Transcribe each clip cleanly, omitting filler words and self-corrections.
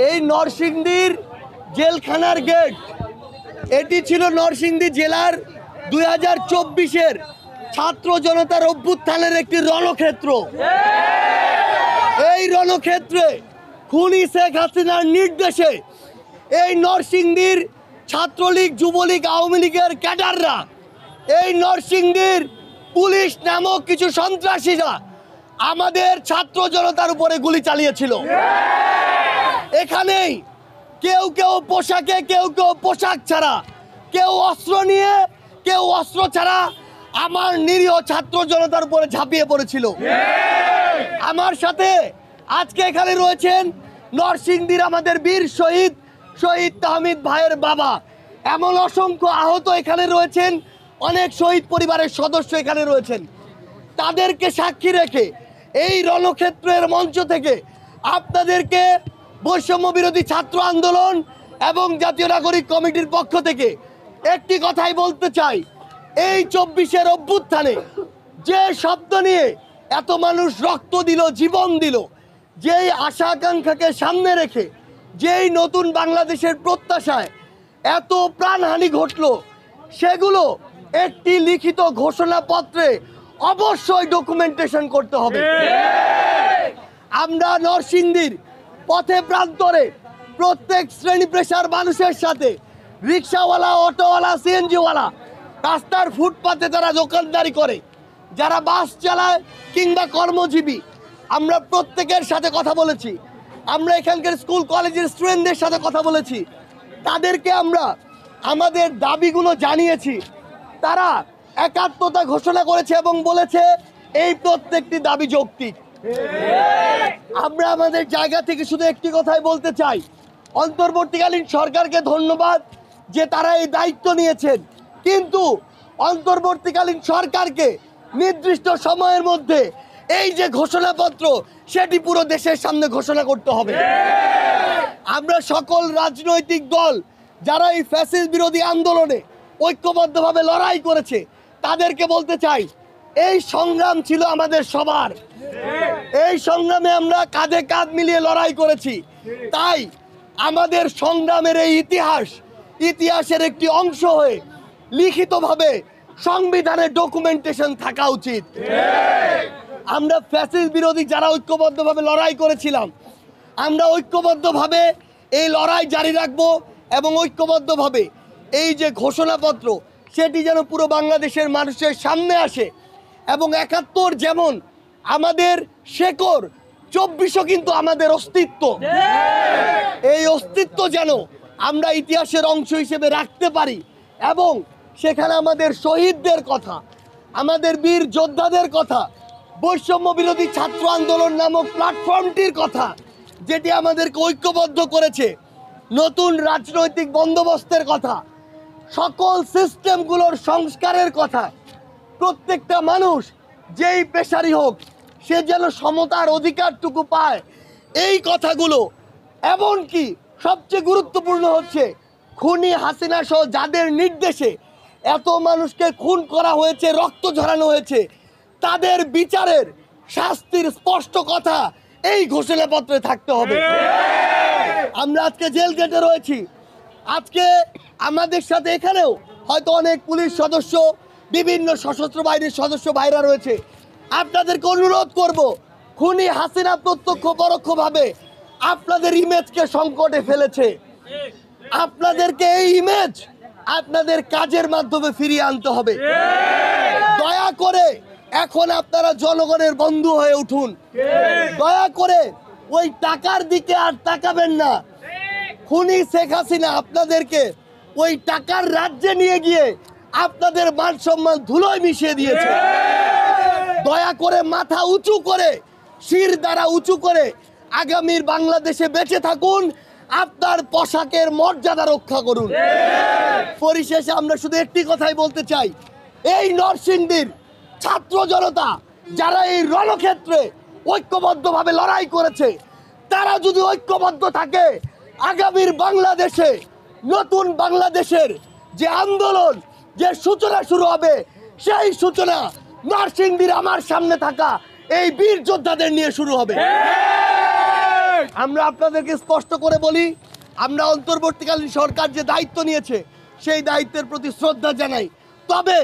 এই নরসিংদীর জেলখানার গেট, এটি ছিল নরসিংদী জেলার 2024-এর ছাত্র জনতার অভ্যুত্থানের একটি রণক্ষেত্র। এই রণক্ষেত্রে খুনি শেখ হাসিনার নির্দেশে এই নরসিংদীর ছাত্রলীগ, যুবলীগ, আওয়ামী লীগের ক্যাডাররা, এই নরসিংদীর পুলিশ নামক কিছু সন্ত্রাসীরা আমাদের ছাত্র জনতার উপরে গুলি চালিয়েছিল। এখানেই কেউ কেউ পোশাকে, কেউ কেউ পোশাক ছাড়া, কেউ অস্ত্র নিয়ে, কেউ অস্ত্র ছাড়া আমার নিরীহ ছাত্র জনতার উপরে ঝাঁপিয়ে পড়েছিল। আমার সাথে আজকে এখানে রয়েছেন নরসিংদীর আমাদের বীর শহীদ তাহমিদ ভাইয়ের বাবা, এমন অসংখ্য আহত এখানে রয়েছেন, অনেক শহীদ পরিবারের সদস্য এখানে রয়েছেন। তাদেরকে সাক্ষী রেখে এই রণক্ষেত্রের মঞ্চ থেকে আপনাদেরকে বৈষম্য বিরোধী ছাত্র আন্দোলন এবং জাতীয় নাগরিক কমিটির পক্ষ থেকে একটি কথাই বলতে চাই, এই 24-এর অভ্যুত্থানে যে শব্দ নিয়ে এত মানুষ রক্ত দিল, জীবন দিল, যেই আশা আকাঙ্ক্ষাকে সামনে রেখে যেই নতুন বাংলাদেশের প্রত্যাশায় এত প্রাণহানি ঘটল, সেগুলো একটি লিখিত ঘোষণাপত্রে অবশ্যই ডকুমেন্টেশন করতে হবে। আমরা নরসিংদীর পথে প্রান্তরে প্রত্যেক শ্রেণী পেশার মানুষের সাথে, রিক্সাওয়ালা, অটোওয়ালা, সিএনজিওয়ালা, রাস্তার ফুটপাতে যারা দোকানদারি করে, যারা বাস চালায় কিংবা কর্মজীবী, আমরা প্রত্যেকের সাথে কথা বলেছি। আমরা এখানকার স্কুল কলেজের স্টুডেন্টদের সাথে কথা বলেছি, তাদেরকে আমরা আমাদের দাবিগুলো জানিয়েছি। তারা একাত্মতা ঘোষণা করেছে এবং বলেছে এই প্রত্যেকটি দাবি যৌক্তিক। আমরা আমাদের জায়গা থেকে শুধু একটি কথাই বলতে চাই, অন্তর্বর্তীকালীন সরকারকে ধন্যবাদ যে তারা এই দায়িত্ব নিয়েছেন, কিন্তু অন্তর্বর্তীকালীন সরকারকে নির্দিষ্ট সময়ের মধ্যে এই যে ঘোষণাপত্র, সেটি পুরো দেশের সামনে ঘোষণা করতে হবে। আমরা সকল রাজনৈতিক দল যারা এই ফ্যাসিস্ট বিরোধী আন্দোলনে ঐক্যবদ্ধভাবে লড়াই করেছে, তাদেরকে বলতে চাই, এই সংগ্রাম ছিল আমাদের সবার। এই সংগ্রামে আমরা কাঁধে কাঁধ মিলিয়ে লড়াই করেছি। তাই আমাদের সংগ্রামের এই ইতিহাসের একটি অংশ হয়ে লিখিতভাবে সংবিধানের ডকুমেন্টেশন থাকা উচিত। আমরা ফ্যাসিস্ট বিরোধী যারা ঐক্যবদ্ধভাবে লড়াই করেছিলাম, আমরা ঐক্যবদ্ধভাবে এই লড়াই জারি রাখবো এবং ঐক্যবদ্ধভাবে এই যে ঘোষণাপত্র, সেটি যেন পুরো বাংলাদেশের মানুষের সামনে আসে। এবং 71 যেমন আমাদের শেকড়, 24ও কিন্তু আমাদের অস্তিত্ব। এই অস্তিত্ব যেন আমরা ইতিহাসের অংশ হিসেবে রাখতে পারি এবং সেখানে আমাদের শহীদদের কথা, আমাদের বীর যোদ্ধাদের কথা, বৈষম্য বিরোধী ছাত্র আন্দোলন নামক প্ল্যাটফর্মটির কথা, যেটি আমাদেরকে ঐক্যবদ্ধ করেছে, নতুন রাজনৈতিক বন্দোবস্তের কথা, সকল সিস্টেমগুলোর সংস্কারের কথা, প্রত্যেকটা মানুষ যেই পেশারই হোক সে যেন সমতার অধিকারটুকু পায়, এই কথাগুলো। এমনকি সবচেয়ে গুরুত্বপূর্ণ হচ্ছে, খুনি হাসিনা সহ যাদের নির্দেশে এত মানুষকে খুন করা হয়েছে, রক্ত ঝরানো হয়েছে, তাদের বিচারের শাস্তির স্পষ্ট কথা এই ঘোষণাপত্রে থাকতে হবে। আমরা আজকে জেল গেটে রয়েছি, আজকে আমাদের সাথে এখানেও হয়তো অনেক পুলিশ সদস্য, বিভিন্ন সশস্ত্র বাহিনীর সদস্য ভাইরা রয়েছে। আপনাদেরকে অনুরোধ করব, খুনি হাসিনা প্রত্যক্ষ পরোক্ষভাবে আপনাদের ইমেজকে সংকটে ফেলেছে। আপনাদেরকে এই ইমেজ আপনাদের কাজের মাধ্যমে ফিরিয়ে আনতে হবে। দয়া করে এখন আপনারা জনগণের বন্ধু হয়ে উঠুন। দয়া করে ওই টাকার দিকে আর তাকাবেন না। খুনি শেখ হাসিনা আপনাদেরকে ওই টাকার রাজ্যে নিয়ে গিয়ে আপনাদের মান সম্মান ধুলোয় মিশিয়ে দিয়েছে। দয়া করে মাথা উঁচু করে, শির দ্বারা উঁচু করে আগামীর বাংলাদেশে বেঁচে থাকুন, আপনার পোশাকের মর্যাদা রক্ষা করুন। পরিশেষে আমরা শুধু একটি কথাই বলতে চাই, এই নরসিংদীর ছাত্র জনতা যারা এই রণক্ষেত্রে ঐক্যবদ্ধভাবে লড়াই করেছে, তারা যদি ঐক্যবদ্ধ থাকে, আগামীর বাংলাদেশে, নতুন বাংলাদেশের যে আন্দোলন, যে সূচনা শুরু হবে, সেই সূচনা নরসিংদীর আমার সামনে থাকা এই বীর যোদ্ধাদের নিয়ে শুরু হবে। আমরা আপনাদেরকে স্পষ্ট করে বলি, আমরা অন্তর্বর্তীকালীন সরকার যে দায়িত্ব নিয়েছে সেই দায়িত্বের প্রতি শ্রদ্ধা জানাই, তবে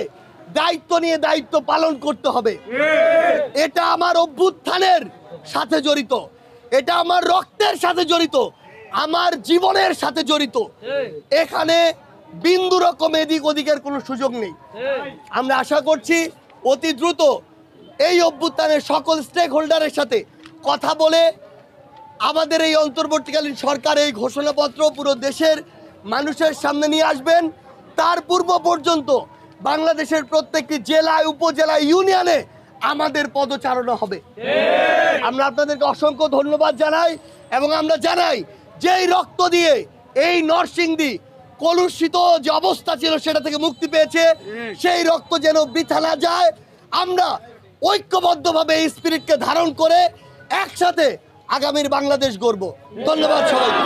দায়িত্ব নিয়ে দায়িত্ব পালন করতে হবে। এটা আমার অভ্যুত্থানের সাথে জড়িত, এটা আমার রক্তের সাথে জড়িত, আমার জীবনের সাথে জড়িত। এখানে বিন্দু রকম এদিক ওদিকের কোনো সুযোগ নেই। আমরা আশা করছি অতি দ্রুত এই অভ্যুত্থানের সকল স্টেক হোল্ডারের সাথে কথা বলে আমাদের এই অন্তর্বর্তীকালীন সরকার এই ঘোষণাপত্র পুরো দেশের মানুষের সামনে নিয়ে আসবেন। তার পূর্ব পর্যন্ত বাংলাদেশের প্রত্যেকটি জেলায়, উপজেলায়, ইউনিয়নে আমাদের পদচারণা হবে। আমরা আপনাদেরকে অসংখ্য ধন্যবাদ জানাই এবং আমরা জানাই যে এই রক্ত দিয়ে এই নরসিংদী কলুষিত যে অবস্থা ছিল সেটা থেকে মুক্তি পেয়েছে, সেই রক্ত যেন বৃথা না যায়। আমরা ঐক্যবদ্ধভাবে এই স্পিরিটকে ধারণ করে একসাথে আগামীর বাংলাদেশ গড়ব। ধন্যবাদ সবাইকে।